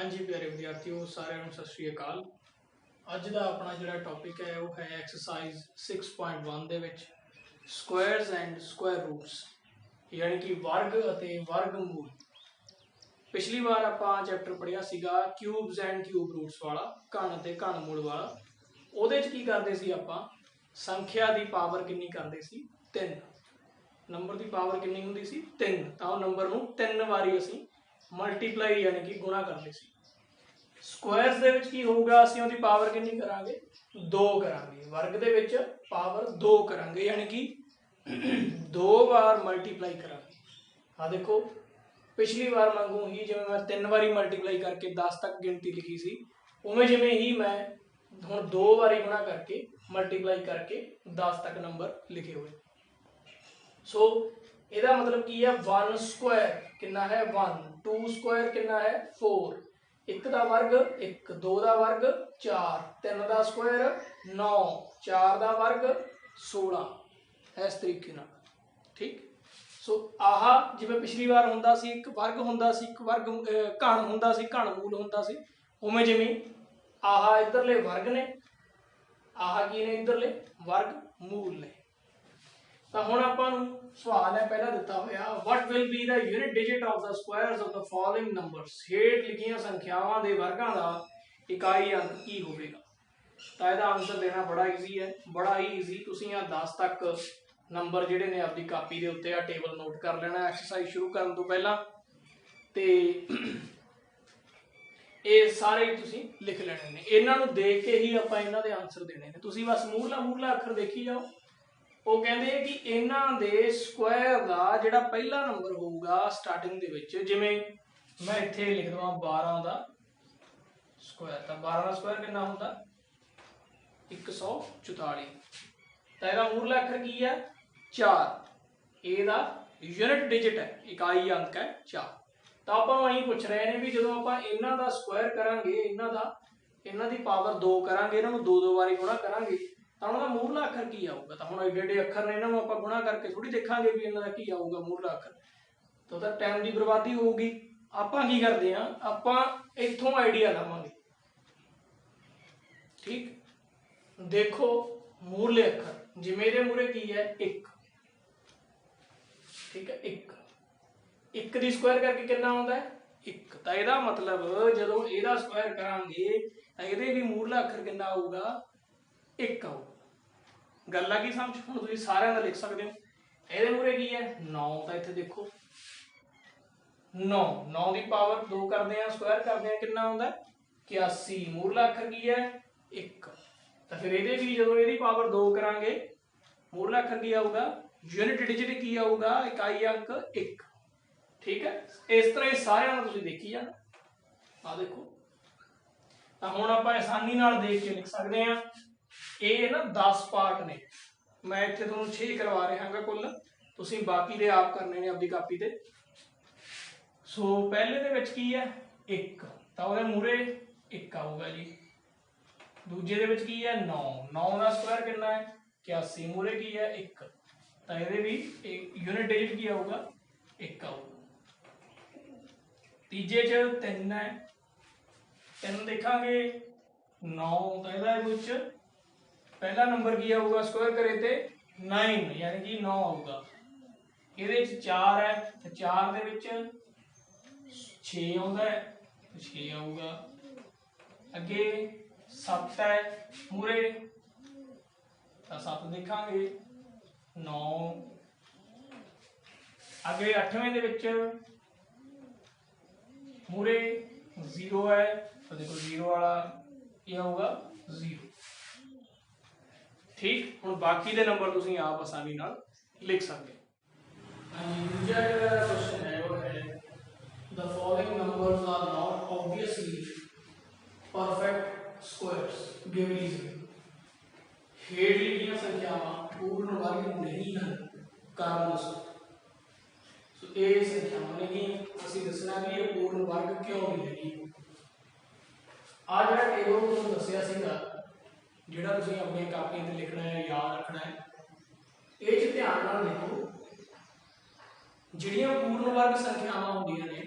हाँ जी प्यारे विद्यार्थियों साਰਿਆਂ ਨੂੰ सत श्री अकाल। ਅੱਜ ਦਾ ਆਪਣਾ ਜਿਹੜਾ ਟੌਪਿਕ ਹੈ ਉਹ ਹੈ ਐਕਸਰਸਾइज 6.1 ਦੇ ਵਿੱਚ ਸਕੁਆਇਰਸ ਐਂਡ ਸਕੁਆਇਰ ਰੂਟਸ ਯਾਨੀ ਕਿ ਵਰਗ ਅਤੇ ਵਰਗਮੂਲ। ਪਿਛਲੀ ਵਾਰ ਆਪਾਂ ਚੈਪਟਰ ਪੜ੍ਹਿਆ ਸੀਗਾ ਕਿਊਬਸ ਐਂਡ ਕਿਊਬ ਰੂਟਸ ਵਾਲਾ, ਘਣ ਅਤੇ ਘਣਮੂਲ ਵਾਲਾ। ਉਹਦੇ 'ਚ ਕੀ ਕਰਦੇ ਸੀ ਆਪਾਂ, ਸੰਖਿਆ ਦੀ ਪਾਵਰ ਕਿੰਨੀ ਕਰਦੇ ਸੀ 3। ਨੰਬਰ ਦੀ ਪਾਵਰ ਕਿੰਨੀ ਹੁੰਦੀ ਸੀ 3, ਤਾਂ ਉਹ ਨੰਬਰ ਨੂੰ 3 ਵਾਰੀ ਅਸੀਂ ਮਲਟੀਪਲਾਈ यानी कि गुणा करते सी। स्क्वायर्स दे विच की होगा, ਅਸੀਂ ਉਹਦੀ ਪਾਵਰ ਕਿੰਨੀ ਕਰਾਂਗੇ 2 ਕਰਾਂਗੇ। वर्ग ਦੇ ਵਿੱਚ पावर 2 ਕਰਾਂਗੇ यानी कि 2 बार मल्टीप्लाई करांगे। हाँ देखो पिछली बार वांगू ही जिवें मैं 3 बारी मल्टीप्लाई करके 10 तक गिनती लिखी सी, उवें जिवें ही मैं हुण 2 बारी गुणा करके मल्टीप्लाई करके 10 तक नंबर लिखे हुए। सो ਇਹਦਾ मतलब की है 1 स्क्वायर कितना है 1, 2 स्क्वायर कितना है 4, 1 का वर्ग 1, 2 का वर्ग 4, 3 का स्क्वायर 9, 4 का वर्ग 16, इस तरीके नाल। ठीक। सो आह जिवें पिछली बार हुंदा सी एक वर्ग हुंदा सी, एक वर्ग घण हुंदा सी, घणमूल हुंदा सी, उवें जिवें आह इधरले वर्ग ने, आह की ने इधरले वर्गमूल ने। तो हुण आपां नूं सवाल है पहला दिता होया, what will be the unit digit of the squares of the following numbers. हेठ लिखियां संख्यावां दे वर्गां दा इकाई अंक की होवेगा। तो इसका आंसर देना बड़ा ईजी है, बड़ा ही ईजी। तुसीं आ 10 तक नंबर जिहड़े ने अपनी कापी दे उत्ते आ टेबल नोट कर लेना एक्सरसाइज शुरू करन तो पहला, ते ये सारे तुसीं लिख लेने ने। इन्हां नूं देख के ही आपां इन्हां दे आंसर देने ने। तुसीं बस मूहरला अखर देखी जाओ। वो कहते हैं कि इन्हां दे स्क्वायर का जिहड़ा पहला नंबर होगा स्टार्टिंग दे विच, जिवें मैं इत्थे लिख दवां 12 का स्क्वायर, तो 12 का स्क्वायर कितना होंदा 144। तो इसका मूहरला अखर की है 4, ਇਹਦਾ यूनिट डिजिट है, इकाई अंक है 4। तो आपां अहीं पुछ रहे हैं भी जदों आपां इन्हां दा स्क्वायर करांगे, इन्हां दी पावर 2 करांगे, इन्हां नूं 2 वारी गुणा करांगे, तो उन्होंने मूहरला अखर की आऊगा। तो हम एडे एडे अखर ने, इन्हों आप गुणा करके थोड़ी देखांगे भी इन्हों का की आऊगा मूहरला अखर, तो टाइम की बर्बादी होगी। आपां की करते हैं, आपां इत्थों आइडिया लवांगे। ठीक, देखो मूहरले अखर जिवें इहदे मूहरे की है 1, ठीक है 1 दी स्क्वायर करके कितना आउंदा है 1। तो इहदा मतलब जदों इहदा स्क्वायर करांगे तो इहदे भी मूहरला अखर कितना आऊगा 1 आऊगा। गल आ गई समझ। हुण तुसीं सारिआं दा लिख सकदे हो। इहदे मूहरे की है 9, तो इत्थे देखो 9, 9 की पावर 2 करते हैं, स्क्वायर करते हैं, कितना आउंदा 81। मूहरला अखर की है 1। तो फिर इहदे भी जदों इहदी पावर 2 करांगे मूहरला अखर की आऊगा, यूनिट डिजिट की आऊगा, इकाई अंक 1। ठीक है, इस तरह सारिआं दा तुसीं देखी जाना। आ देखो, तो हुण आपां आसानी नाल देख के लिख सकते हैं। ये ना 10 पार्ट ने, मैं इत्थे तुहानूं 6 करवा रहा हाँ कुल, तुसीं बाकी दे आप करने ने अपनी कापी ते। सो पहले दे विच की है 1, तो उहदे मूहरे 1 आऊगा जी। दूजे दे विच की है 9, 9 का स्क्वायर कितना है 81, मूहरे की है 1, तो इहदे भी यूनिट डिजिट की आऊगा 1 आऊगा। तीजे च 3 है, 3 देखांगे 9, तो इहदा विच पहला नंबर की आऊगा स्क्वायर करे थे 9 यानी कि 9 आऊगा। ये 4 है, तो 4 दे विच 6 आउंदा है, तो 6 आऊगा। अगे 7 है मूहरे, तो 7 देखांगे 9। अगे 8वें दे विच मूहरे 0 है, तो देखो 0 वाला ये आऊगा 0। ठीक, हुण बाकी दे नंबर तुसीं आप आसानी नाल लिख सकते हो। दूजा जिहड़ा क्वेश्चन है वो है the following numbers are not obviously perfect squares give reason. हेठ लिखियां संख्यावां पूर्ण वर्ग नहीं हैं, कारण दसो। सो ये संख्यावां नहीं, असीं दसना भी ये पूर्ण वर्ग क्यों नहीं हैगी। आ जिहड़ा टेबल तुहानूं दस्सिया सीगा, जिहड़ा तुसीं अपनी कापियां ते लिखना है, याद रखना है, ये ध्यान नाल देखो। जिहड़ियां पूर्ण वर्ग संख्यावां होंदियां ने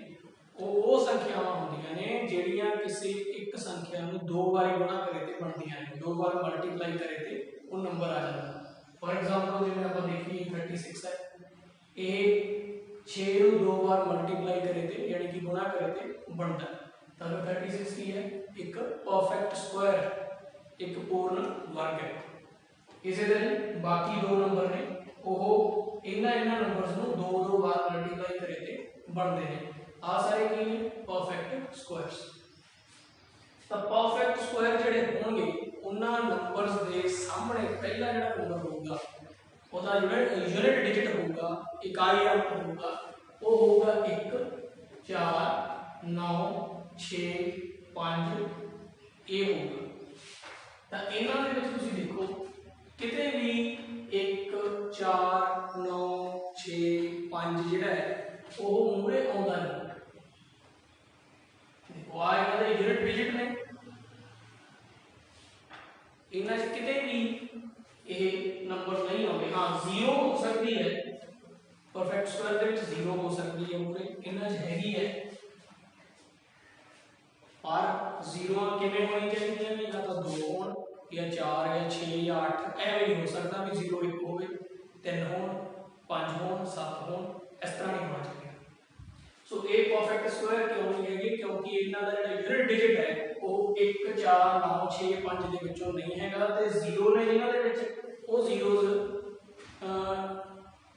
ਉਹ ਸੰਖਿਆਵਾਂ ਹੁੰਦੀਆਂ ਨੇ ਜਿਹੜੀਆਂ ਕਿਸੇ ਇੱਕ ਸੰਖਿਆ ਨੂੰ ਦੋ ਵਾਰੀ ਗੁਣਾ ਕਰੇ ਤੇ ਬਣਦੀਆਂ ਨੇ, ਦੋ ਵਾਰ ਮਲਟੀਪਲਾਈ ਕਰੇ ਤੇ ਉਹ ਨੰਬਰ ਆ ਜਾਂਦਾ। ਫॉर एग्जांपल ਜਿਵੇਂ ਆਪਾਂ ਦੇਖੀਏ 36 ਹੈ, ਇਹ 6 ਨੂੰ ਦੋ ਵਾਰ ਮਲਟੀਪਲਾਈ ਕਰੇ ਤੇ ਯਾਨੀ ਕਿ ਗੁਣਾ ਕਰੇ ਤੇ ਬਣਦਾ। ਤਾਂ 36 ਕੀ ਹੈ? ਇੱਕ ਪਰਫੈਕਟ ਸਕੁਆयर, ਇੱਕ ਪੂਰਨ ਵਰਗ ਹੈ। ਇਸੇ ਤਰ੍ਹਾਂ ਬਾਕੀ ਦੋ ਨੰਬਰ ਨੇ ਉਹ ਇਹਨਾਂ ਨੰਬਰਸ ਨੂੰ ਦੋ ਦੋ ਵਾਰ ਮਲਟੀਪਲਾਈ ਕਰੇ ਤੇ ਬਣਦੇ ਨੇ। ਆ ਸਾਰੇ ਕੀ ਨੇ? ਪਰਫੈਕਟ ਸਕੁਆयर्स। ਤਾਂ ਪਰਫੈਕਟ ਸਕੁਆयर ਜਿਹੜੇ ਹੋਣਗੇ ਉਹਨਾਂ ਨੰਬਰਸ ਦੇ ਸਾਹਮਣੇ ਪਹਿਲਾ ਜਿਹੜਾ ਨੰਬਰ ਹੋਊਗਾ ਉਹਦਾ ਯੂਨਿਟ ਡਿਜਿਟ ਹੋਊਗਾ, ਇਕਾਈ ਅੰਕ ਹੋਊਗਾ, ਉਹ ਹੋਊਗਾ 1 4 9 6 5 ਇਹ ਹੋਊਗਾ। ਤਾਂ ਇਹਨਾਂ ਦੇ ਵਿੱਚ ਤੁਸੀਂ ਦੇਖੋ ਕਿਤੇ ਵੀ 1 4 9 6 5 ਜਿਹੜਾ ਹੈ ਉਹ ਮੂਹਰੇ ਆਉਂਦਾ ਨਹੀਂ। देखो आ ਇਹਨਾਂ ਦੇ ਯੂਨਿਟ ਡਿਜਿਟ ਨੇ, ਇਹਨਾਂ 'ਚ ਕਿਤੇ ਵੀ ਇਹ ਨੰਬਰ ਨਹੀਂ ਆਉਂਦੇ। ਹਾਂ 0 ਹੋ ਸਕਦੀ ਹੈ, ਪਰਫੈਕਟ ਸਕੁਆयर ਦੇ ਵਿੱਚ 0 ਹੋ ਸਕਦੀ ਹੈ ਮੂਹਰੇ, ਇਹਨਾਂ 'ਚ ਹੈਗੀ ਹੈ, ਪਰ 0 ਕਿਵੇਂ ਹੋਣੀ ਚਾਹੀਦੀ ਹੈ? ਜਾਂ ਤਾਂ 2 ਹੋਣ ਜਾਂ 4 ਜਾਂ 6 ਜਾਂ 8, ਐਵੇਂ ਨਹੀਂ ਹੋ ਸਕਦਾ ਵੀ 0 1 ਹੋਵੇ, 3 ਹੋਣ 5 ਹੋਣ 7 ਹੋਣ, ਇਸ ਤਰ੍ਹਾਂ ਨਹੀਂ ਹੋਣਾ ਚਾਹੀਦਾ। सो ए परफेक्ट स्क्वायर क्यों नहीं है? क्योंकि इन्हां दा जिहड़ा यूनिट डिजिट है वो 1 4 9 6 5 दे विचों नहीं हैगा ते 0 ने जिन्हां दे विच वो जीरोस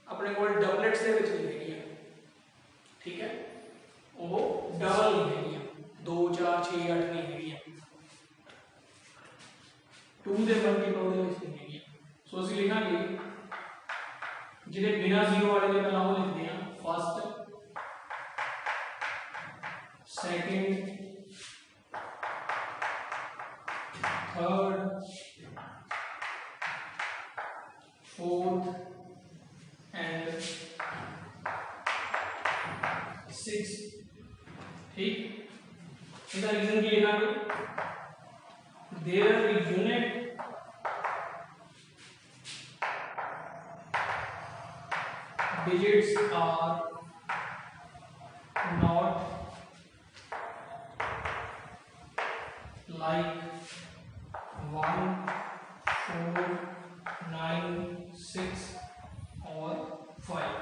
अपने कोल डबलेट्स दे विच नहीं हैगियां। ठीक है, वो डबल नहीं हैगियां, 2 4 6 8 नहीं हैगियां, 2 दे मल्टीपल दे विच नहीं हैगियां। सो ਅਸੀਂ ਲਿਖਾਂਗੇ ਜਿਹੜੇ बिना 0 वाले ने ਪਹਿਲਾਂ ਉਹ ਲਿਖਦੇ ਆ first second third fourth and sixth. ठीक, इसका रीजन की लिखा है their unit digits are not like 1 4 9 6 और 5।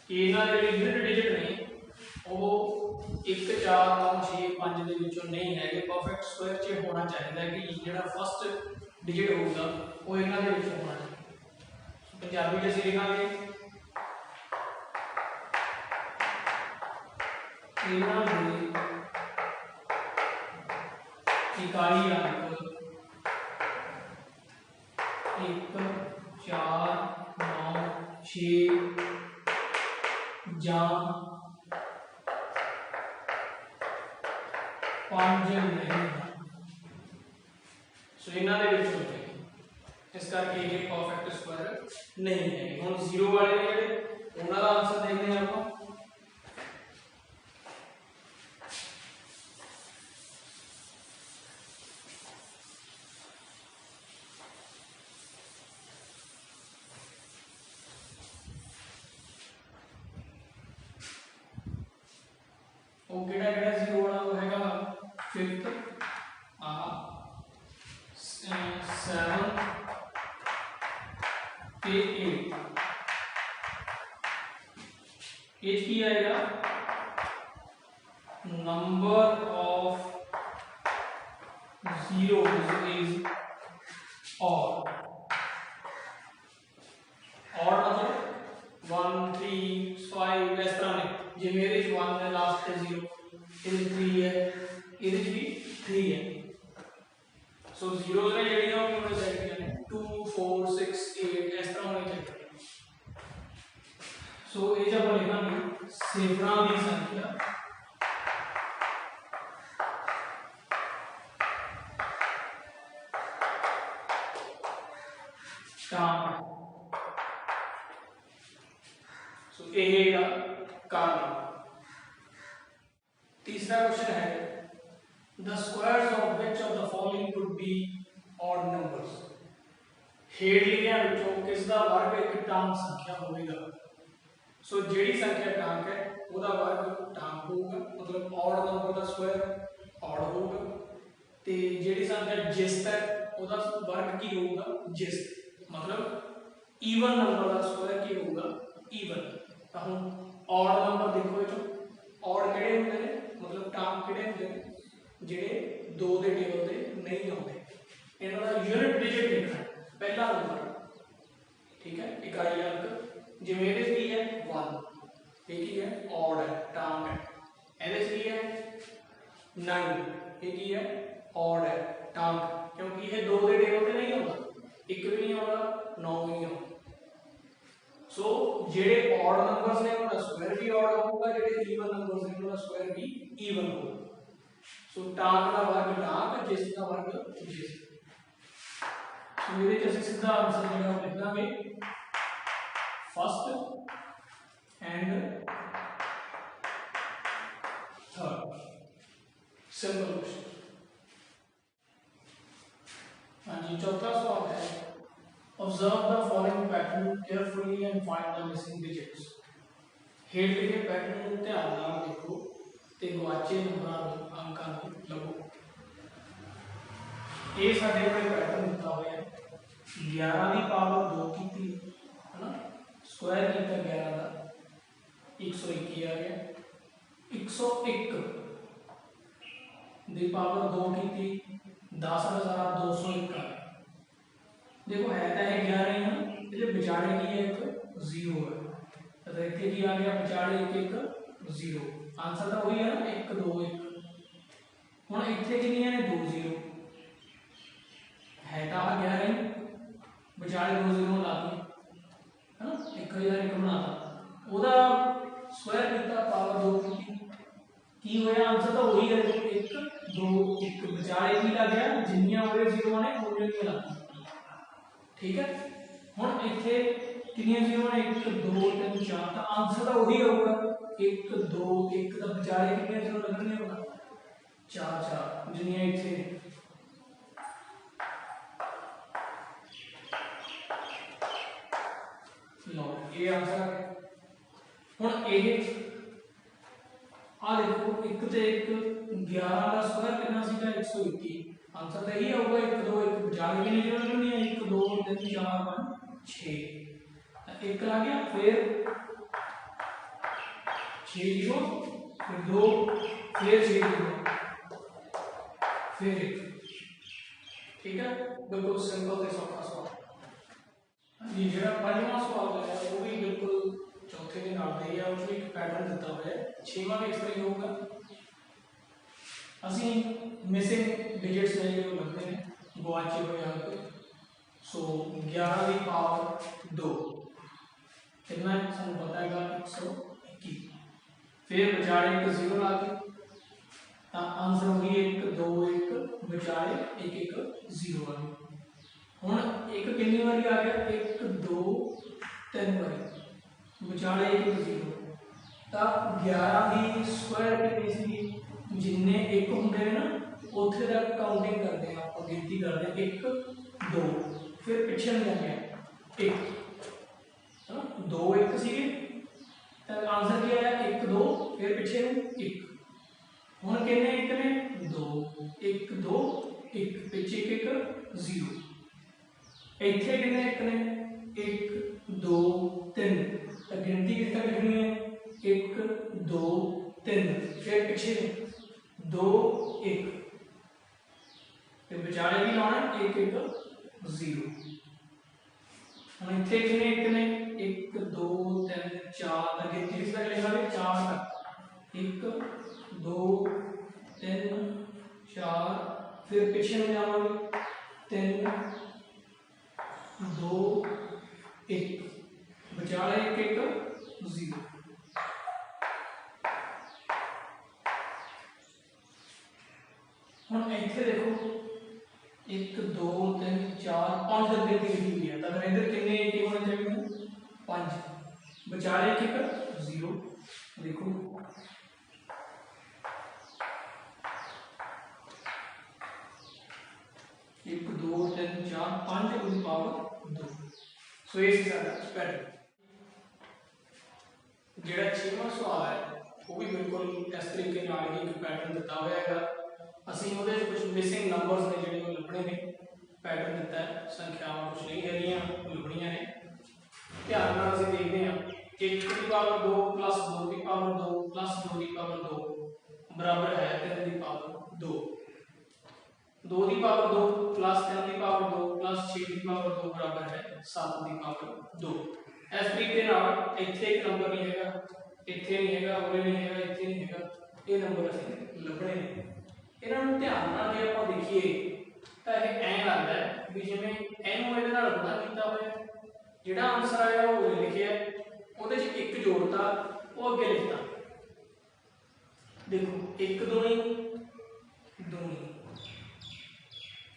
ਇਹਨਾਂ ਦੇ ਯੂਨਿਟ ਡਿਜਿਟ ਨੇ ਉਹ 1 4 9 6 5 ਦੇ ਵਿੱਚੋਂ ਨਹੀਂ ਹੈਗੇ। ਪਰਫੈਕਟ ਸਕੁਆयर 'ਚ ਹੋਣਾ ਚਾਹੀਦਾ ਹੈ ਕਿ ਜਿਹੜਾ ਫਸਟ ਡਿਜਿਟ ਹੋਊਗਾ ਉਹ ਇਹਨਾਂ ਦੇ ਵਿੱਚ ਹੋਣਾ ਚਾਹੀਦਾ। पंजाबी में ਅਸੀਂ ਲਿਖਾਂਗੇ ਇਹਨਾਂ ਦੇ इकाई अंक 1 4 9 6 ਜਾਂ 5 नहीं। सो ਇਹਨਾਂ ਦੇ ਵਿੱਚ ਹੋਵੇ, इस करके ये परफेक्ट स्क्वायर नहीं है। हम 0 वाले ने ਜਿਹੜੇ ਉਹਨਾਂ ਦਾ ਆਨਸਰ ਦੇਖਦੇ ਹਾਂ ਆਪਾਂ। ਉਹ ਕਿਹੜਾ 0 ਵਾਲਾ ਉਹ ਹੈਗਾ 5th ਆ 7 पे 8 की आएगा number of zeros is odd मतलब 1 3 5 इस तरह ने जे मेरे 1 है लास्ट पे 0 इधर 3 है इधर भी 3 है। सो zeros ने ਜਿਹੜੀਆਂ ਉਹ ਹੋਣੀ ਚਾਹੀਦੀਆਂ ਨੇ 2 4 6 8 ਇਸ ਤਰ੍ਹਾਂ ਹੋਣੀ ਚਾਹੀਦੀ। ਸੋ ਇਹ ਜਬ ਲਿਖਾਂਗੇ ਸਿਫਰਾਂ ਦੀ ਸੰਖਿਆ ਤਾਂ सो यह कारण। तीसरा क्वेश्चन है the squares of which of the following could be odd numbers. हेठ लिखियां विचों किस दा वर्ग एक टांग संख्या होवेगा। सो ਜਿਹੜੀ संख्या टांक है ਉਹਦਾ वर्ग टांक होगा, मतलब ऑड नंबर का स्क्वायर ऑड होगा, ਤੇ ਜਿਹੜੀ संख्या जिस्त है ਉਹਦਾ वर्ग की होगा जिस्त, मतलब ਈਵਨ नंबर का स्क्वायर की होगा ਈਵਨ। ਤਾਂ ਹੁਣ ऑड नंबर देखो ਇਹ ਚੋਂ ऑड ਕਿਹੜੇ ਹੁੰਦੇ ਨੇ, मतलब टांक ਕਿਹੜੇ ਹੁੰਦੇ ਨੇ ਜਿਹੜੇ 2 ਦੇ ਟੇਬਲ ਤੇ ਨਹੀਂ ਆਉਂਦੇ, ਇਹਨਾਂ ਦਾ यूनिट डिजिट लिखना पहला नंबर, ठीक है, इकाई अंक। जिवें ਇਹਦੇ ਕੀ ਹੈ 1, ਇਹ ਕੀ ਹੈ ऑड है टांक है, ਇਹਦੇ ਕੀ है 9, ਇਹ ਕੀ है ऑड है टांक, क्योंकि ये 2 ਦੇ ਟੇਬਲ ਤੇ ਨਹੀਂ ਆਉਂਦਾ, 1 ਵੀ ਨਹੀਂ ਆਉਂਦਾ 9 ਵੀ ਨਹੀਂ ਆਉਂਦਾ। सो ਜਿਹੜੇ ऑड नंबर्स ने उनका स्क्वायर भी ऑड होगा, ਜਿਹੜੇ ਈਵਨ नंबर्स ने उनका स्क्वायर भी ਈਵਨ होगा। सो टांक का वर्ग टांक, जिस का वर्ग जिस। सो ਇਹਦੇ ਚ ਅਸੀਂ ਸਿੱਧਾ ਆਨਸਰ ਜਿਹੜਾ ਲਿਖ ਦਾਂਗੇ first and third, simple question. हाँ जी, चौथा सवाल है observe the following pattern carefully and find the missing digits. हेठ लिखे पैटर्न को ध्यान नाल देखो ते गवाचे नंबरां नूं अंकां नूं लभो। ये साडे कोल पैटर्न दिता होया है 11 की पावर 2 की है ना, स्क्वायर किया 11 का 121 आ गया, 101 दी पावर 2 की 10,201 आ गया। देखो है तो है 11 ही ना, ये विचारे की है एक 0 है, तो इतने की आ गया विचारे एक 0, आंसर तो वही है ना 1 2 1। हुण इत्थे कितनी ने 2 0 है, तो 11 ही विचारे 2 0 ला दी है ना, 1001 बनाता ओदा स्क्वायर किया पावर 2 की होया, आंसर तो वही है 1 2 1, विचारे की लग गया जिन्नियां होए 0 ने उन्नियां ही लग, ठीक है। हुण इत्थे कितनियां 0 ने 1 2 3 4, तो आंसर तो वही होगा 1 2 1, तो विचारे कितनियां 0 लगणियां होगा 4 4 जिन्नियां इत्थे। लो ये आंसर आ गया। हुण ये आ देखो 1 ते 1 11 का स्क्वायर कितना सीगा 121, आंसर तो यही होगा 1 2 1, विचार भी नहीं जोड़नी है 1 2 3 4 5 6, 1 आ गया, फिर 6 0, फिर 2, फिर 6 0, फिर 1, ठीक है। बिल्कुल सिंपल ते सौखा सवाल। जी जो पंजवां सवाल है वो भी बिल्कुल चौथे के नाल दे है, उसमें एक पैटर्न दिता हुआ है, छेवां भी इस तरह ही होगा। असी मिसिंग डिजिट्स ने जो लगते हैं गवाचे हुए अंक, सो 11 की पावर 2 कितना सानू पता है 121, फिर बचारे एक 0 ला के आंसर हो गई 1 2 1, बचारे 1 1 0 आ गया। हुण एक कितनी बारी आ गया 1 2 3 बारी, विचाले 1 0, तो 11 की स्क्वायर कितनी सी जिन्ने 1 होंगे ना उत्थे तक काउंटिंग करते हैं, आप गिनती करते हैं 1 2, फिर पिछे नहीं जाते 1 है ना, 2 1 सी, तो आंसर क्या आया 1 2, फिर पिछे 1। हुण कितने 1 ने 2 1 2 1, पिछे 1 1 0, इत्थे कितने 1 ने 1 2 3, तो गिनती किस तक लिखनी है 1 2 3, फिर पिछे 2 1, फिर विचारे भी लाना 1 1 0। हम इत्थे कितने 1 ने 1 2 3 4, तो गिनती किस तक लिखांगे 4 तक, 1 2 3 4, फिर पिछे में जावांगे 3 2 1, विचाले 1 1 0। हुण इत्थे देखो 1 2 3 4 5 अगे लिखी हुई है, तो फिर इधर कितने 1 होने चाहिए 5, विचाले 1 1 0। देखो 1 2 3 4 5 की पावर 2, सो ये सारा पैटर्न। ਜਿਹੜਾ 6ਵਾਂ ਸਵਾਲ ਹੈ ਉਹ ਵੀ ਬਿਲਕੁਲ ਇਸ ਤਰੀਕੇ ਨਾਲ ਹੀ ਇੱਕ ਪੈਟਰਨ ਦਿੱਤਾ ਹੋਇਆ ਹੈਗਾ। ਅਸੀਂ ਉਹਦੇ ਵਿੱਚ ਕੁਝ ਮਿਸਿੰਗ ਨੰਬਰਸ ਨੇ ਜਿਹੜੇ ਉਹ ਲੱਭਣੇ ਨੇ। ਪੈਟਰਨ ਦਿੱਤਾ ਹੈ, ਸੰਖਿਆਵਾਂ ਕੁਝ ਨਹੀਂ ਹੈਗੀਆਂ, ਲੱਭਣੀਆਂ ਨੇ। ਧਿਆਨ ਨਾਲ ਅਸੀਂ ਦੇਖਦੇ ਹਾਂ। 1 ਦੀ ਪਾਵਰ 2 प्लस 2 की पावर 2 प्लस 2 की पावर 2 बराबर है 3 की पावर 2। 2 की पावर 2 प्लस 3 की पावर 2 प्लस 6 की पावर 2 बराबर है 7 की पावर 2। इस तरीके नाल इत्थे एक नंबर नहीं हैगा, इत्थे नहीं हैगा, उरे नहीं हैगा, इत्थे नहीं हैगा, ये नंबर असीं लभणे ने। इन्हां नूं ध्यान नाल जे आपां देखीए तां इह ऐं लगदा है भी जिवें इहनूं इहदे नाल गुणा कीता होया, जिहड़ा आंसर आया वो उरे लिखिआ ਉਹਦੇ ਚ ਇੱਕ जोड़ता वो अगे लिखता। देखो 1 दूनी दूनी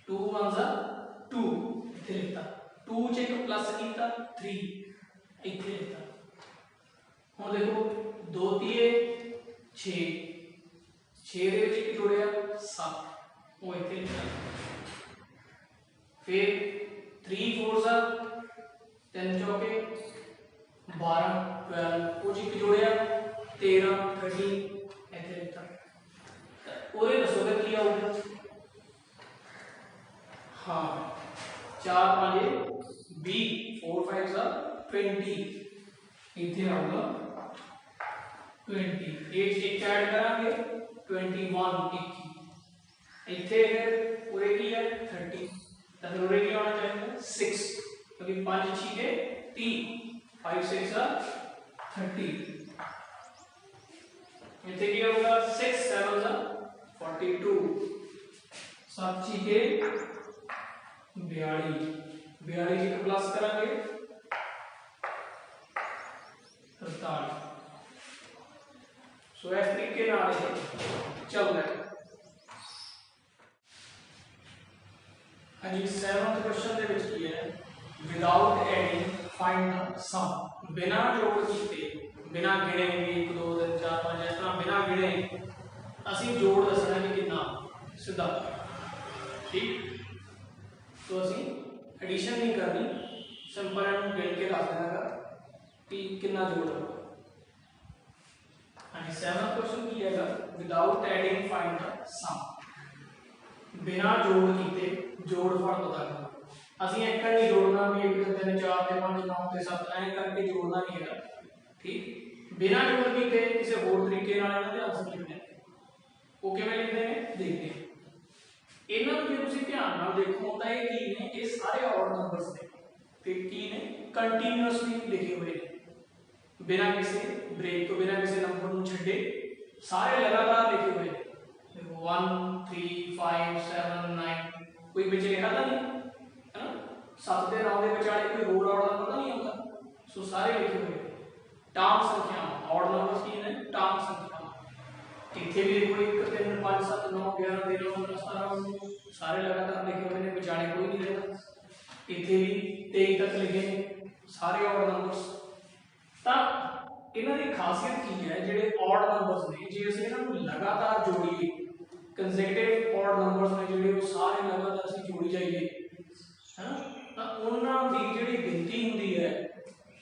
2 1 2 इत्थे लिखता। 2 च एक प्लस कीता 3 इत्थे लिखता। हुण देखो 2 तीए 6 6 दे विच एक जोड़िया 7 वो इत्थे लिखता। फिर 3 4 3 चौके 12 12 वो एक जोड़िया 13 13 इत्थे लिखता। ਉਹਦੇ ਦੱਸੋਗੇ ਕੀ ਆਊਗਾ? हाँ 4 5 20 4 5 20 इत्थे आऊगा 20। एक ऐड करांगे 21 21 इत्थे फिर उरे की है 30 तो फिर उरे की होना चाहिए 6 क्योंकि 5 6 के 30 5 6 30 इत्थे की होगा 6 7 42 7 6 के 42 42 एक प्लस करांगे 43। सो इस तरीके नाल चल रहा है। हाँ जी 7th क्वेश्चन दे विच की है विदाउट एडिंग फाइंड द सम। बिना जोड़ कीते बिना गिणे 1 2 3 4 5 इस तरह बिना गिणे ਅਸੀਂ जोड़ दसना कि कितना सीधा। ठीक तो ਅਸੀਂ एडिशन नहीं करनी, सिंपल एंड गिण के दस देना कि कितना जोड़ होगा। हाँ 7th क्वेश्चन की है विदाउट एडिंग फाइंड द सम। बिना जोड़ कीते जोड़फल पता करना। ਅਸੀਂ ਇੱਕ नहीं जोड़ना भी 1 3 4 5 9 7 ऐ करके जोड़ना नहीं है। ठीक बिना जोड़ कीते किसी होर तरीके नाल ਇਹਨਾਂ ਦੇ आंसर लिखने वो किवें लिखते हैं देखते हैं। इन्हां नूं जे तुसीं ध्यान नाल देखो तां ये की ने ये सारे ऑड नंबर्स ने ते की ने कंटीन्यूअसली लिखे हुए ने बिना किसी ब्रेक तो बिना किसी नंबर नूं छड्डे सारे लगातार लिखे हुए ने। देखो 1 3 5 7 9 कोई विच लिखा तां नहीं है ना, 7 ते 9 दे विचाले कोई होर ऑड नंबर तां नहीं आउंदा। सो सारे लिखे हुए ने टाम संख्यावां ऑड नंबर्स की ने टाम संख्या। इत्थे भी देखो 1 3 5 7 9 11 13 15 17 सारे लगातार लिखे हुए ने, विचाले कोई नहीं रहता। इत्थे भी 23 तक लिखे ने सारे ऑड नंबर्स। तां इन्हां दी खासियत की है जिहड़े ऑड नंबर्स ने जे असीं इन्हां नूं लगातार जोड़ीए कंसेक्यूटिव ऑड नंबर्स ने जिहड़े वो सारे लगातार असीं जोड़ी जाइए है ना तां उन्हां दी जिहड़ी गिनती हुंदी है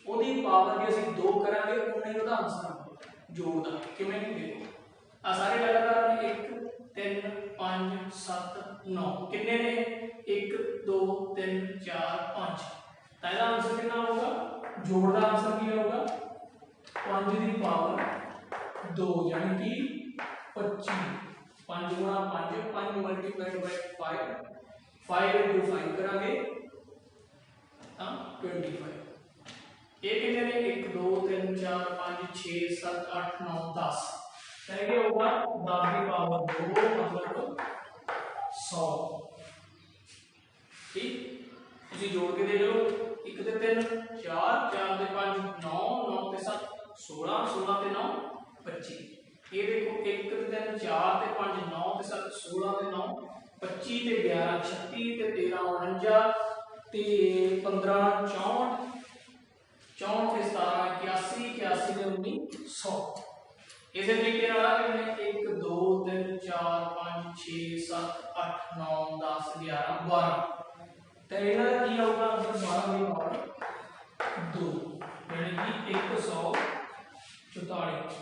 ओहदी पावर जे असीं 2 करांगे उन्ना ही ओहदा आंसर आउगा जोड़ दा। किवें देखो आ सारे लगातार 1 3 5 7 9 कितने ने 1 2 3 4 5 तो इसका आंसर कितना होगा? जोड़ का आंसर क्या होगा 5 की पावर 2 यानी कि 25। 5 गुणा 5 5 मल्टीप्लाइड बाय 5 5 5 करांगे 25। ये कितने ने 1 2 3 4 5 6 7 8 9 10 कहेंगे होगा 10 की पावर 2 मतलब 100। ठीक इसी जोड़ के देख लो 1 ते 3 4 4 ते 5 9 9 ते 7 16 16 ते 9 25। ये देखो 1 ते 3 4 ते 5 9 ते 7 16 ते 9 25 ते 11 36 ते 13 49 ते 15 64 64 ते 17 81 81 ते 19 100। इसे तरीके नाल कितने 1 2 3 4 5 6 7 8 9 10 11 12 तो इन्हां दा की आऊगा आंसर 12 की पावर 2 यानी कि 100 44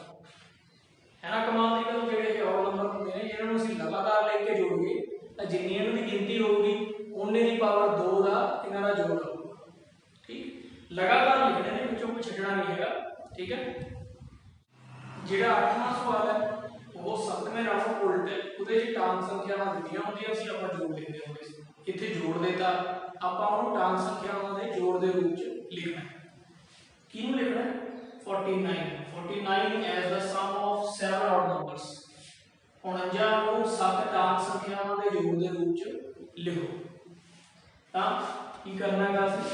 है ना। कमाल की गल जेडे और नंबर होंगे ने जिन्होंने असं लगातार लेके जोड़िए तो जिन्नी इन्हों की गिनती होगी उन्ने की पावर 2 का इन्हों का जोड़ आऊगा। ठीक लगातार लिखने ने पिछों कोई छड्डना नहीं है। ठीक है जिहड़ा 8वां सवाल है वो 7वें नालों उल्ट है। उहदे च टांग संख्यावां दित्तियां होंदियां सी आपां जोड़ लिखदे होंदे सी। इत्थे जोड़ देता आपां उहनूं टांग संख्यावां दे जोड़ दे रूप च लिखना है। किहनूं लिखना है 49 as the sum of 7 odd numbers 49 ਨੂੰ 7 टांग संख्यावां दे जोड़ दे रूप च लिखो। तां की करना है असीं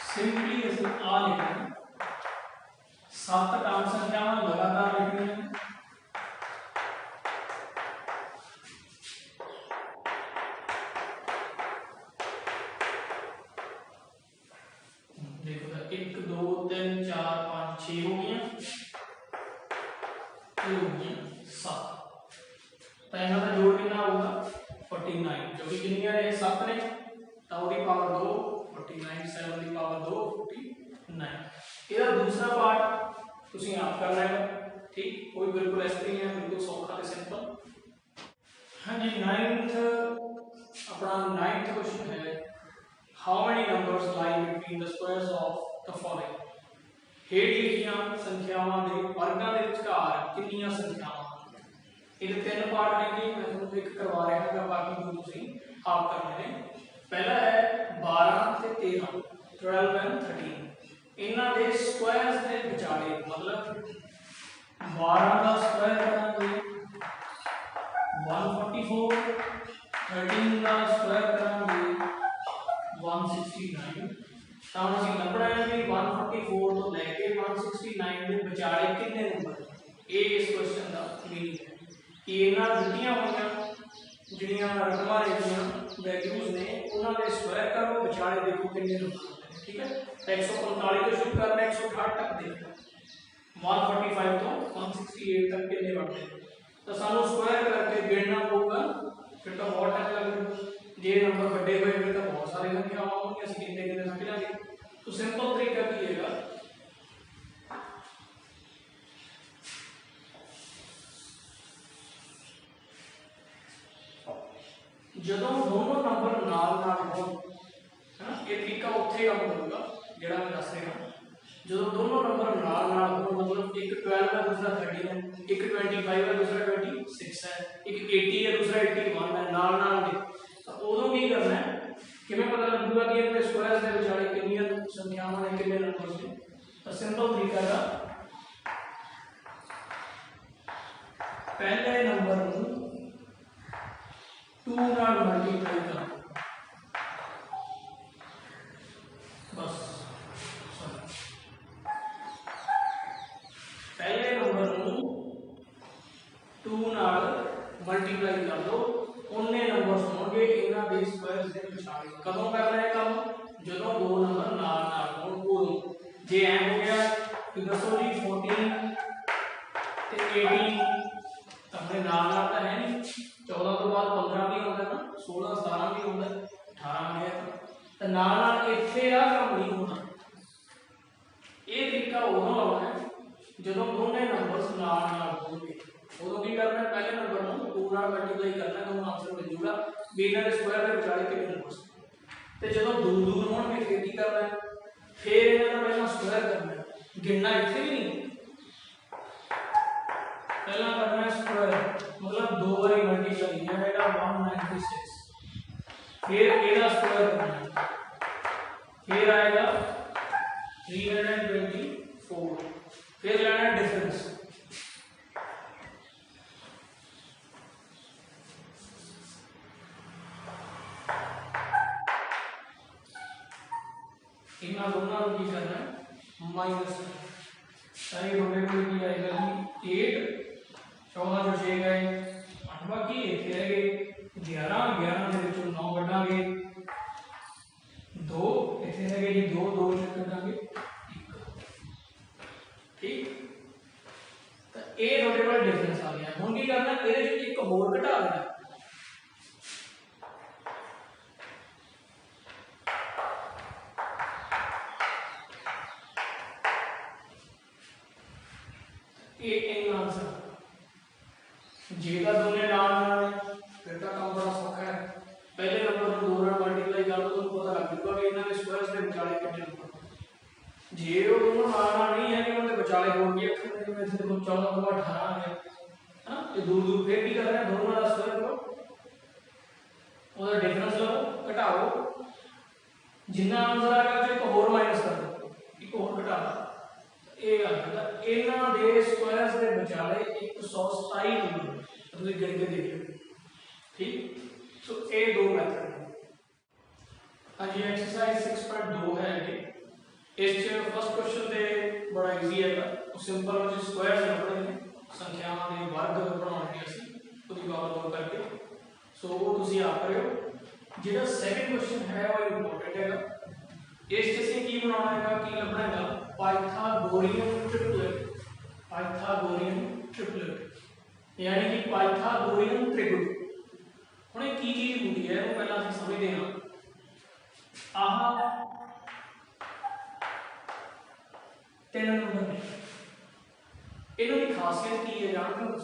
सिंपली असीं आ लिखना है 7 टांग संख्यावां लगातार लिखनी है। देखो 1 2 3 4 5 6 हो गई, ये हो गई 7। तो इन्हां दा जोड़ कितना होगा 49 क्योंकि कितनी है 7 ने तो उसकी पावर 2 49 7 की पावर 2 49। इसका दूसरा पार्ट तुसीं आप करना है। ठीक कोई बिल्कुल इस तरह है बिल्कुल सौखा ते सिंपल। हाँ जी 9th अपना 9th क्वेश्चन है how many numbers lie between the squares of the following। हेठ लिखियां संख्यावां दे वर्गां दे विचकार कितनियां संख्यावां। इहदे तीन पार्ट ने मैं तुहानूं एक करवा रहा हां बाकी दो तुसीं आप करने ने। पहला है 12 ते 13 12 and 13 इन्हां दे स्क्वायर्स दे विचाले मतलब 12 का स्क्वायर करांगे 144 13 का स्क्वायर करांगे 169। ਤਾਂ ਅਸੀਂ ਲੱਭਣਾ ਹੈ ਕਿ 144 ਤੋਂ ਲੈ ਕੇ 169 ਦੇ ਵਿਚਾਲੇ ਕਿੰਨੇ ਨੰਬਰ। ਇਹ ਇਸ ਕੁਐਸਚਨ ਦਾ ਮੀਨਿੰਗ ਹੈ ਕਿ ਇਹਨਾਂ ਦਿੱਤੀਆਂ ਹੋਈਆਂ ਜਿਹੜੀਆਂ ਰਕਮਾਂ ਰਹੀਆਂ ਵੈਲਿਊਜ਼ ਨੇ ਉਹਨਾਂ ਦੇ ਸਕੁਆਇਰ ਕਰੋ ਵਿਚਾਲੇ ਦੇਖੋ ਕਿੰਨੇ ਨੰਬਰ ਹੁੰਦੇ ਨੇ। ਠੀਕ ਹੈ 145 ਤੋਂ ਸ਼ੁਰੂ ਕਰਨਾ 168 ਤੱਕ ਦੇਖਣਾ 145 ਤੋਂ 168 ਤੱਕ ਕਿੰਨੇ ਬਣਦੇ ਨੇ। ਤਾਂ ਸਾਨੂੰ ਸਕੁਆਇਰ ਕਰਕੇ ਗਿਣਨਾ ਪਊਗਾ ਫਿਰ ਤਾਂ ਬਹੁਤ ਟਾਈਮ ਲੱਗੇਗਾ। जे नंबर बड़े हुए फिर तो बहुत सारे संख्यावां होंगी असं कितने कितने समझ लांगे। तो सिंपल तरीका की है जदों दोनों नंबर नाल नाल हो है ना ये तरीका उत्थे काम करूंगा जेड़ा मैं दस रहा। जदों दोनों नंबर नाल नाल हो मतलब एक 12 है दूसरा 13 है एक 25 है दूसरा 26 है एक 80 है दूसरा 81 है नाल नाल दे उदों की करना है किवें पता लगूगा कि इनके स्क्वायर्स के विचाले कितनी संख्यावां ने कितने नंबर्स ने। तो सिंपल तरीका है पहले नंबर को 2 नाल मल्टीप्लाई करना बस। पहले नंबर को 2 नाल मल्टीप्लाई कर दो उन्ने नंबर होंगे इन्हां दे स्क्वायर्स दे विचाले। कदों करना है काम जदों दो नंबर नाल नाल होण उदों। जे ऐ हो गया कि दसो जी 14 ते 18 अपने नाल नाल तो है नहीं 14 तो बाद 15 भी होंदा ना 16 17 भी होंदा 18 है तो नाल नाल इत्थे आ काम नहीं होना। ये तरीका उदों लाउणा है जदों दोने नंबर्स नाल नाल होणगे उदों की करना है पहले नंबर को 2 नाल मल्टीप्लाई करना तो आंसर मिल जूगा भी इन्हां दे स्क्वायर दे विचाले कितने नंबर्स ते जदों दूर दूर होणगे फिर की करना है फिर इन्हां दा पहला स्क्वायर करना है गिनना इत्थे भी नहीं पहला करना है स्क्वायर मतलब 2 बारी मल्टीप्लाई ये आएगा 196 फिर एदा स्क्वायर करना है फिर आएगा 324 फिर लेना है डिफरेंस इन्हां दोनों को की करना है माइनस सारे रोटे को की आएगा जी 8 14 जो 6 गए 8 बाकी इतने रह गए 11 11 ਦੇ ਵਿੱਚੋਂ 9 ਕੱਢਾਂਗੇ 2 ਇੱਥੇ रह गए जी 2 2 ਚ ਕੱਢਾਂਗੇ 1 ठीक तो ਇਹ ਤੁਹਾਡੇ ਕੋਲ ਡਿਫਰੈਂਸ ਆ ਗਿਆ। ਹੁਣ ਕੀ ਕਰਨਾ ਇਹਦੇ ਵਿੱਚ ਇੱਕ ਹੋਰ ਘਟਾ ਦੇਣਾ जे वो दोनों नाल नहीं है कि उनके विचाले हो गए अखर में से देखो 14 को 18 आ गया है ना, ये दूर दूर फिर भी कर रहे हैं दोनों का स्क्वायर करो और डिफरेंस लो घटाओ जिन्ना आंसर आ गया एक और माइनस कर दो एक और घटा ये आ गया इन्हां दे स्क्वायर्स दे विचाले 127 नंबर तुम गिन के देखियो ठीक। सो ये दो मेथड है। हाँ जी एक्सरसाइज 6.2 है ये इस फर्स्ट क्वेश्चन ते बड़ा इजी है सिंपल जो स्क्वायर्स लभने ने संख्यावां दे वर्ग बनाउणे ਅਸੀਂ ਉਹਦੀ ਪਾਵਰ ਦੋ करके सो वो ਤੁਸੀਂ आप करियो। ਜਿਹੜਾ सेकंड क्वेश्चन है वो इंपॉर्टेंट हैगा इस च ਅਸੀਂ ਕੀ ਬਣਾਉਣਾ ਹੈਗਾ ਕੀ ਲੱਭਣਾ ਹੈਗਾ पाइथागोरियन ट्रिपलेट यानी कि पाइथागोरियन त्रिभुज। ਹੁਣ ਇਹ ਕੀ ਚੀਜ਼ ਹੁੰਦੀ ਹੈ ਇਹਨੂੰ ਪਹਿਲਾਂ ਅਸੀਂ ਸਮਝਦੇ ਹਾਂ। ਆਹ तीन नंबर ने इन्हों की खासियत की है जानते हो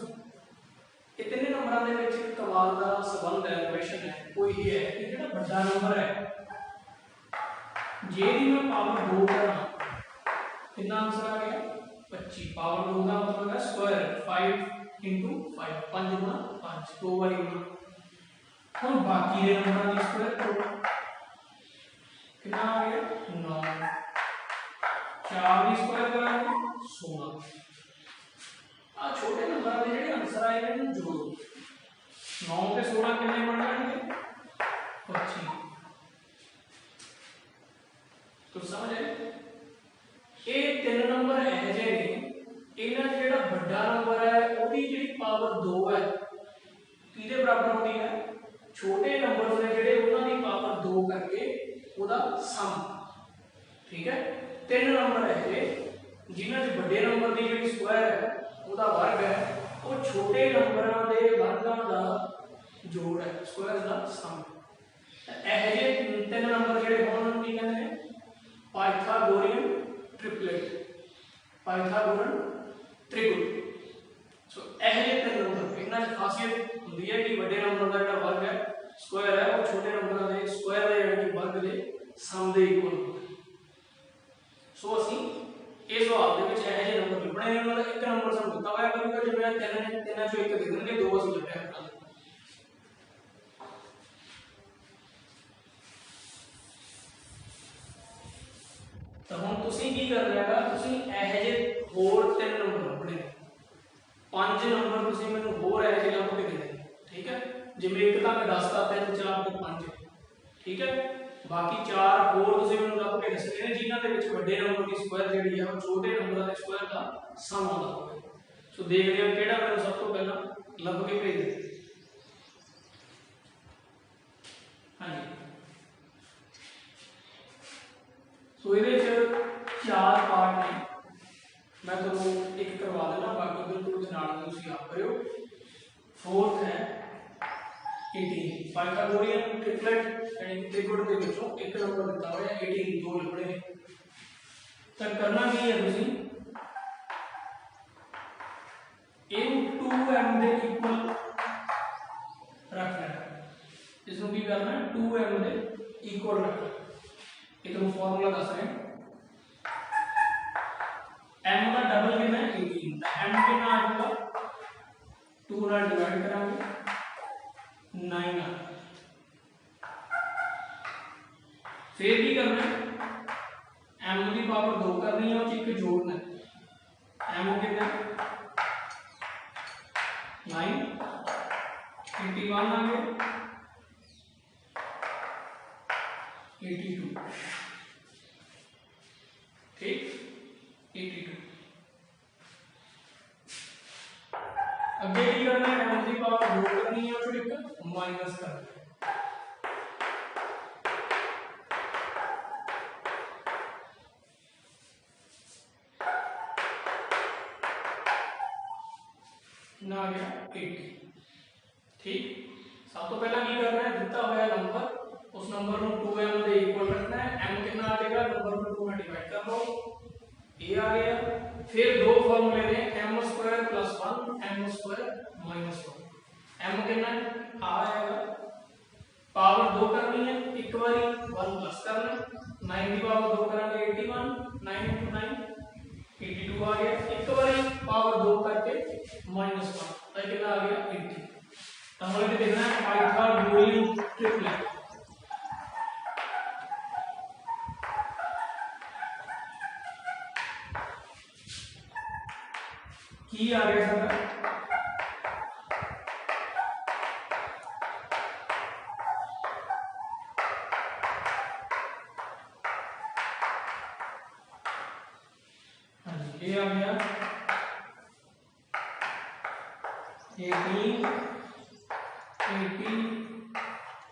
ये तीन नंबरों के विच एक कमाल का संबंध है रिलेशन है वो ये है कि जो बड़ा नंबर है जे दी मैं पावर 2 करा कितना आंसर आ गया 25 पावर 2 का मतलब है स्क्वायर 5 into 5 5 गुना 5 दो बार गुना हम बाकी के नंबरों की स्क्वायर करो कितना आ गया 9 4 की स्क्वायर करेंगे 16 आ छोटे नंबर के ਜਿਹੜੇ आंसर आए हैं जोड़ो 9 ਤੇ 16 कितने बन जाएंगे 25। तो समझ आए ये तीन नंबर है जे ने इन्हां जेड़ा बड़ा नंबर है ओदी जेड़ी पावर 2 है किदे बराबर होती है छोटे नंबर ने जेड़े उन्हां दी पावर 2 करके ओदा सम ठीक है। तीन नंबर है जिन्हां च बड़े नंबर की जी स्क्वायर है वह वर्ग है वो छोटे नंबरों के वर्गों का जोड़ है स्क्वायर का सम। यह तीन नंबर जो होने की कहते हैं पाइथागोरियन त्रिभुज। सो यह तीन नंबर इन्हां च खासियत होती है कि बड़े नंबर का जो वर्ग है स्क्वायर है वो छोटे नंबरों के स्क्वायर के यानी वर्ग के सम के इक्वल होता है। सो ਅਸੀਂ ਇਸ ਸਵਾਲ ਦੇ ਵਿੱਚ ਇਹ ਜਿਹੇ ਨੰਬਰ ਲੱਭਣੇ ਨੇ ਉਹਨਾਂ ਦਾ ਇੱਕ ਨੰਬਰ ਸਾਨੂੰ ਦਿੱਤਾ ਹੋਇਆ ਕਰੂਗਾ ਜਿਵੇਂ ਤਿੰਨਾਂ ਚੋਂ ਇੱਕ ਦੇ ਦੇਣਗੇ ਦੋ ਅਸੀਂ ਲੱਭਿਆ ਕਰਾਂਗੇ। ਤਾਂ ਹੁਣ ਤੁਸੀਂ ਕੀ ਕਰਨਾ ਹੈਗਾ ਤੁਸੀਂ ਇਹ ਜਿਹੇ ਹੋਰ ਤਿੰਨ ਨੰਬਰ ਲੱਭਣੇ ਨੇ ਪੰਜ ਨੰਬਰ ਤੁਸੀਂ ਮੈਨੂੰ ਹੋਰ ਇਹ ਜਿਹੇ ਲੱਭ ਕੇ ਦੇ ਦੇਣੇ ਠੀਕ ਹੈ। ਜਿਵੇਂ ਇੱਕ ਤਾਂ ਮੈਂ ਦੱਸਤਾ 3 4 ਤੇ 5 ठीक है बाकी चार होर तुसीं मैनूं लभ के दसने ने जिन्हां दे विच वड्डे नंबर की स्क्वायर जिहड़ी है वो छोटे नंबरां दे स्क्वायर का सम आउंदा होवे। सो देखदे हां किहड़ा मैनूं सब तो पहला लभ के भेज दे। हां जी सो इहदे च चार पार्ट ने मैं तुहानूं एक करवा देना बाकी बिल्कुल दे नाल तुसीं आप करियो। फोर्थ है 18 पाइथागोरियन ट्रिपलेट यानी त्रिभुज के विचों एक नंबर दिता हुआ है 18 दो लभने ने। तो करना की है तुसीं इनटू 2m दे इक्वल रखना है इसमें भी करना है 2m दे इक्वल रखना ये तो फार्मूला दस रहे हैं m का डबल कितना है 18 m कितना आ जाएगा 2 नाल डिवाइड करांगे 9 आ फिर भी करना है m की पावर 2 करनी है और एक जोड़ना है m कितना 9 81 आ गया 82 ठीक 82 अगे की करना है m की पावर 2 करनी है और एक माइनस करना है ना आ गया 80 ठीक। सब तो पहला की करना है दिता हुआ नंबर उस नंबर को 2m दे इक्वल रखना है m कितना आ जाएगा नंबर को 2 में डिवाइड कर लो a आ गया। फिर दो फॉर्मूले ने m² + 1 m² -1 m कितना आ आएगा पावर 2 करनी है एक बारी 1 प्लस करना 9 की पावर 2 करेंगे 81 9 × 9 ट्रिपलेट। की आ गया सारा ये आ गया 18 80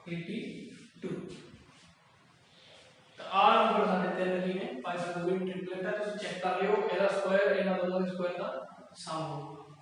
82 तो आ नंबर साढ़े तीन जी ने 5 ट्रिपलेट है। तुम चेक कर लियो एदा स्क्वायर इन्हां दोनों दे स्क्वायर का सम होगा।